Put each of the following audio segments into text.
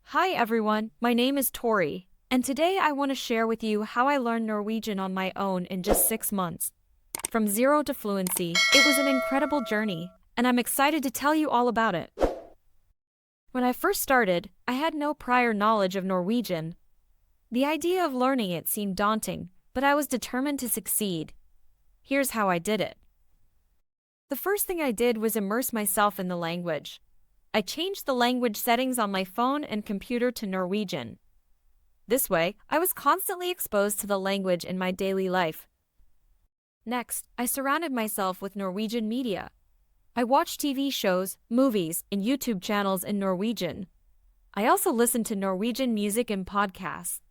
Hi everyone, my name is Tori, and today I want to share with you how I learned Norwegian on my own in just 6 months. From zero to fluency, it was an incredible journey, and I'm excited to tell you all about it. When I first started, I had no prior knowledge of Norwegian. The idea of learning it seemed daunting, but I was determined to succeed. Here's how I did it. The first thing I did was immerse myself in the language. I changed the language settings on my phone and computer to Norwegian. This way, I was constantly exposed to the language in my daily life. Next, I surrounded myself with Norwegian media. I watched TV shows, movies, and YouTube channels in Norwegian. I also listened to Norwegian music and podcasts.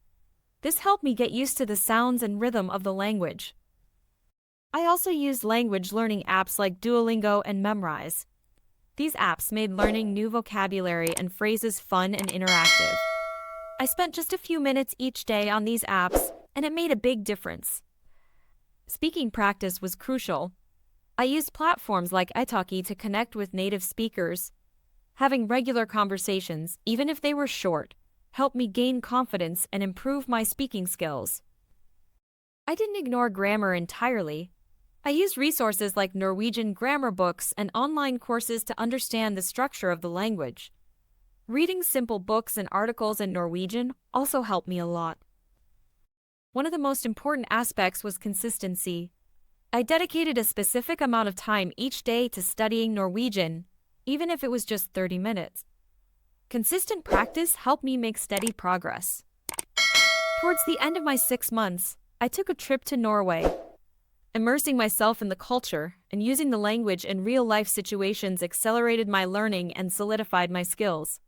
This helped me get used to the sounds and rhythm of the language. I also used language learning apps like Duolingo and Memrise. These apps made learning new vocabulary and phrases fun and interactive. I spent just a few minutes each day on these apps, and it made a big difference. Speaking practice was crucial. I used platforms like italki to connect with native speakers. Having regular conversations, even if they were short, helped me gain confidence and improve my speaking skills. I didn't ignore grammar entirely. I used resources like Norwegian grammar books and online courses to understand the structure of the language. Reading simple books and articles in Norwegian also helped me a lot. One of the most important aspects was consistency. I dedicated a specific amount of time each day to studying Norwegian, even if it was just 30 minutes. Consistent practice helped me make steady progress. Towards the end of my 6 months, I took a trip to Norway. Immersing myself in the culture and using the language in real-life situations accelerated my learning and solidified my skills.